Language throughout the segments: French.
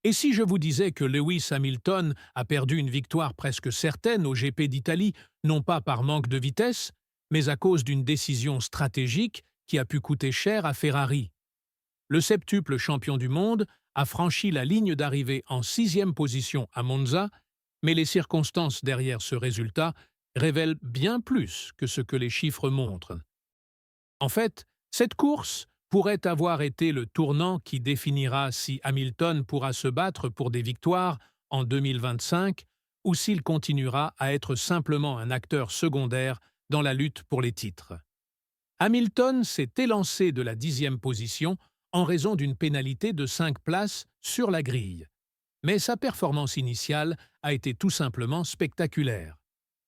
Et si je vous disais que Lewis Hamilton a perdu une victoire presque certaine au GP d'Italie, non pas par manque de vitesse, mais à cause d'une décision stratégique qui a pu coûter cher à Ferrari. Le septuple champion du monde a franchi la ligne d'arrivée en 6e position à Monza, mais les circonstances derrière ce résultat révèlent bien plus que ce que les chiffres montrent. En fait, cette course pourrait avoir été le tournant qui définira si Hamilton pourra se battre pour des victoires en 2025 ou s'il continuera à être simplement un acteur secondaire dans la lutte pour les titres. Hamilton s'est élancé de la 10e position en raison d'une pénalité de 5 places sur la grille. Mais sa performance initiale a été tout simplement spectaculaire.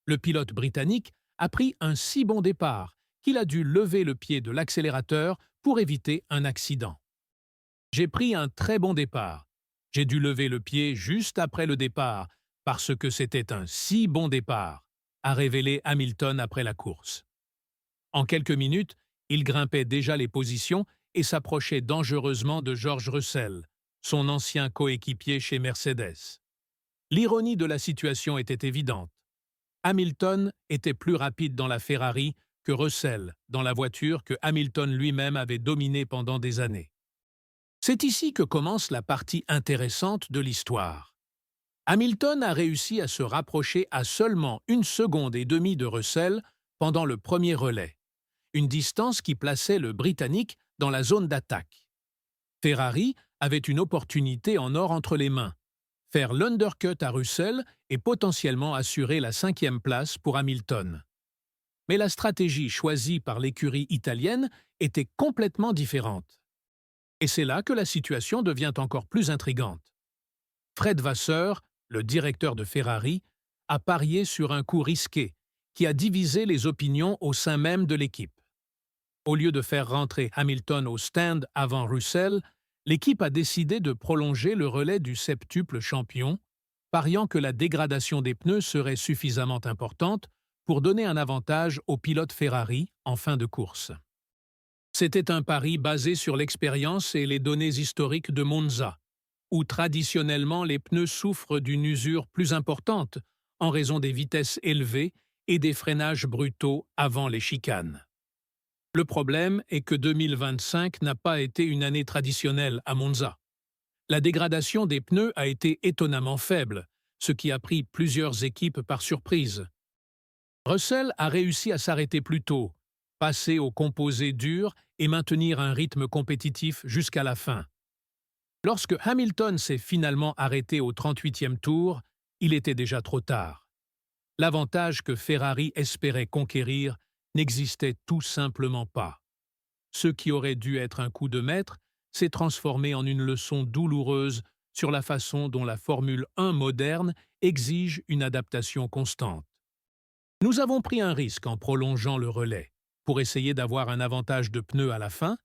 Le pilote britannique a pris un si bon départ qu'il a dû lever le pied de l'accélérateur pour éviter un accident. J'ai pris un très bon départ. J'ai dû lever le pied juste après le départ parce que c'était un si bon départ, a révélé Hamilton après la course. En quelques minutes, il grimpait déjà les positions et s'approchait dangereusement de George Russell, son ancien coéquipier chez Mercedes. L'ironie de la situation était évidente. Hamilton était plus rapide dans la Ferrari que Russell dans la voiture que Hamilton lui-même avait dominée pendant des années. C'est ici que commence la partie intéressante de l'histoire. Hamilton a réussi à se rapprocher à seulement 1,5 secondes de Russell pendant le premier relais, une distance qui plaçait le Britannique dans la zone d'attaque. Ferrari avait une opportunité en or entre les mains, faire l'undercut à Russell et potentiellement assurer la 5e place pour Hamilton. Mais la stratégie choisie par l'écurie italienne était complètement différente. Et c'est là que la situation devient encore plus intrigante. Fred Vasseur, le directeur de Ferrari, a parié sur un coup risqué qui a divisé les opinions au sein même de l'équipe. Au lieu de faire rentrer Hamilton au stand avant Russell, l'équipe a décidé de prolonger le relais du septuple champion, pariant que la dégradation des pneus serait suffisamment importante pour donner un avantage au pilote Ferrari en fin de course. C'était un pari basé sur l'expérience et les données historiques de Monza, où traditionnellement les pneus souffrent d'une usure plus importante en raison des vitesses élevées et des freinages brutaux avant les chicanes. Le problème est que 2025 n'a pas été une année traditionnelle à Monza. La dégradation des pneus a été étonnamment faible, ce qui a pris plusieurs équipes par surprise. Russell a réussi à s'arrêter plus tôt, passer aux composés durs et maintenir un rythme compétitif jusqu'à la fin. Lorsque Hamilton s'est finalement arrêté au 38e tour, il était déjà trop tard. L'avantage que Ferrari espérait conquérir n'existait tout simplement pas. Ce qui aurait dû être un coup de maître s'est transformé en une leçon douloureuse sur la façon dont la Formule 1 moderne exige une adaptation constante. Nous avons pris un risque en prolongeant le relais, pour essayer d'avoir un avantage de pneus à la fin,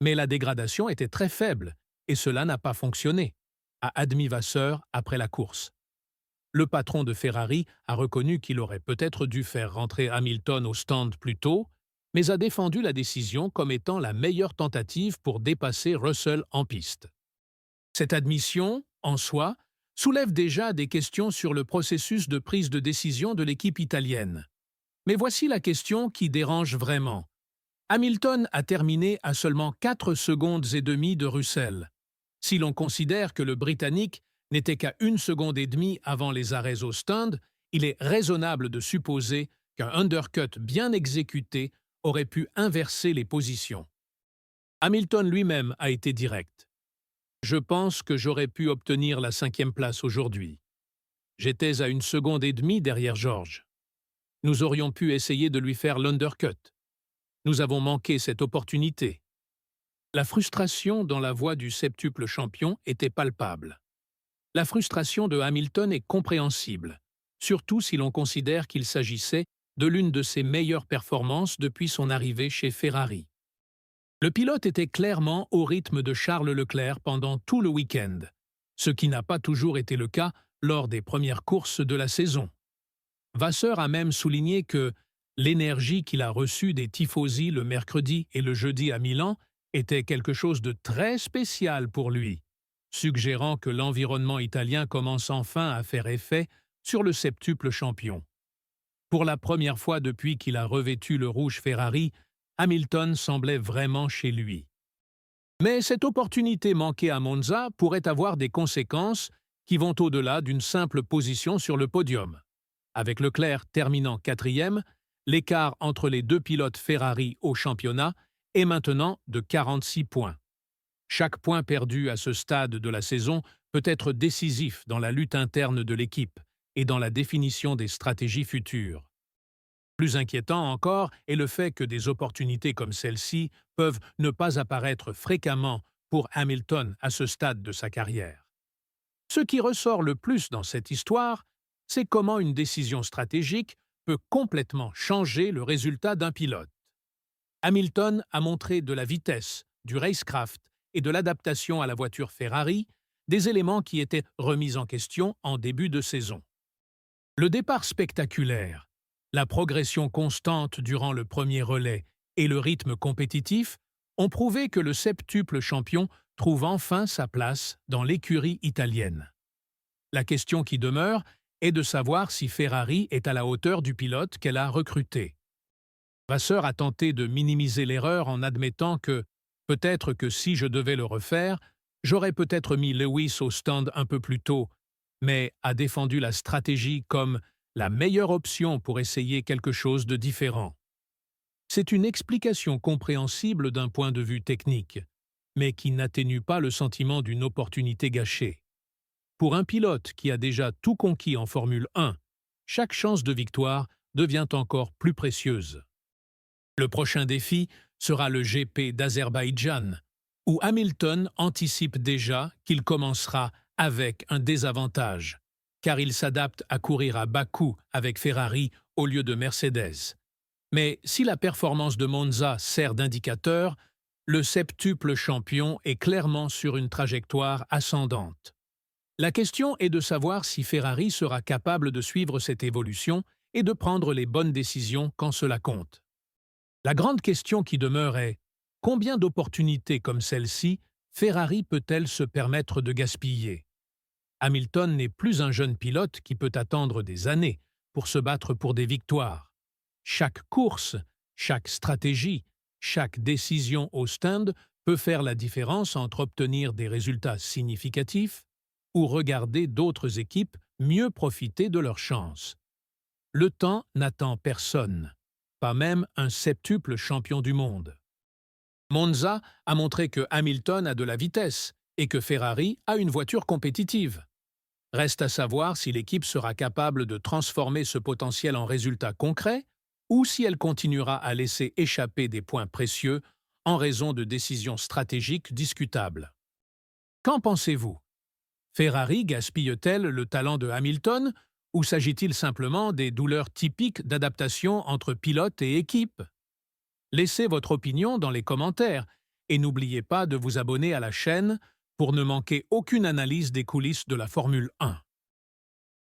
mais la dégradation était très faible et cela n'a pas fonctionné, a admis Vasseur après la course. Le patron de Ferrari a reconnu qu'il aurait peut-être dû faire rentrer Hamilton au stand plus tôt, mais a défendu la décision comme étant la meilleure tentative pour dépasser Russell en piste. Cette admission, en soi, soulève déjà des questions sur le processus de prise de décision de l'équipe italienne. Mais voici la question qui dérange vraiment. Hamilton a terminé à seulement 4,5 secondes de Russell. Si l'on considère que le Britannique n'était qu'à 1,5 seconde avant les arrêts au stand, il est raisonnable de supposer qu'un undercut bien exécuté aurait pu inverser les positions. Hamilton lui-même a été direct. Je pense que j'aurais pu obtenir la 5e place aujourd'hui. J'étais à 1,5 seconde derrière George. Nous aurions pu essayer de lui faire l'undercut. Nous avons manqué cette opportunité. La frustration dans la voix du septuple champion était palpable. La frustration de Hamilton est compréhensible, surtout si l'on considère qu'il s'agissait de l'une de ses meilleures performances depuis son arrivée chez Ferrari. Le pilote était clairement au rythme de Charles Leclerc pendant tout le week-end, ce qui n'a pas toujours été le cas lors des premières courses de la saison. Vasseur a même souligné que l'énergie qu'il a reçue des tifosi le mercredi et le jeudi à Milan était quelque chose de très spécial pour lui, suggérant que l'environnement italien commence enfin à faire effet sur le septuple champion. Pour la première fois depuis qu'il a revêtu le rouge Ferrari, Hamilton semblait vraiment chez lui. Mais cette opportunité manquée à Monza pourrait avoir des conséquences qui vont au-delà d'une simple position sur le podium. Avec Leclerc terminant 4e, l'écart entre les deux pilotes Ferrari au championnat est maintenant de 46 points. Chaque point perdu à ce stade de la saison peut être décisif dans la lutte interne de l'équipe et dans la définition des stratégies futures. Plus inquiétant encore est le fait que des opportunités comme celle-ci peuvent ne pas apparaître fréquemment pour Hamilton à ce stade de sa carrière. Ce qui ressort le plus dans cette histoire, c'est comment une décision stratégique peut complètement changer le résultat d'un pilote. Hamilton a montré de la vitesse, du racecraft et de l'adaptation à la voiture Ferrari, des éléments qui étaient remis en question en début de saison. Le départ spectaculaire, la progression constante durant le premier relais et le rythme compétitif ont prouvé que le septuple champion trouve enfin sa place dans l'écurie italienne. La question qui demeure est de savoir si Ferrari est à la hauteur du pilote qu'elle a recruté. Vasseur a tenté de minimiser l'erreur en admettant que, peut-être que si je devais le refaire, j'aurais peut-être mis Lewis au stand un peu plus tôt, mais a défendu la stratégie comme la meilleure option pour essayer quelque chose de différent. C'est une explication compréhensible d'un point de vue technique, mais qui n'atténue pas le sentiment d'une opportunité gâchée. Pour un pilote qui a déjà tout conquis en Formule 1, chaque chance de victoire devient encore plus précieuse. Le prochain défi sera le GP d'Azerbaïdjan, où Hamilton anticipe déjà qu'il commencera avec un désavantage, car il s'adapte à courir à Bakou avec Ferrari au lieu de Mercedes. Mais si la performance de Monza sert d'indicateur, le septuple champion est clairement sur une trajectoire ascendante. La question est de savoir si Ferrari sera capable de suivre cette évolution et de prendre les bonnes décisions quand cela compte. La grande question qui demeure est combien d'opportunités comme celle-ci Ferrari peut-elle se permettre de gaspiller? Hamilton n'est plus un jeune pilote qui peut attendre des années pour se battre pour des victoires. Chaque course, chaque stratégie, chaque décision au stand peut faire la différence entre obtenir des résultats significatifs ou regarder d'autres équipes mieux profiter de leur chance. Le temps n'attend personne, pas même un septuple champion du monde. Monza a montré que Hamilton a de la vitesse et que Ferrari a une voiture compétitive. Reste à savoir si l'équipe sera capable de transformer ce potentiel en résultats concrets ou si elle continuera à laisser échapper des points précieux en raison de décisions stratégiques discutables. Qu'en pensez-vous? Ferrari gaspille-t-elle le talent de Hamilton ou s'agit-il simplement des douleurs typiques d'adaptation entre pilote et équipe? Laissez votre opinion dans les commentaires et n'oubliez pas de vous abonner à la chaîne pour ne manquer aucune analyse des coulisses de la Formule 1.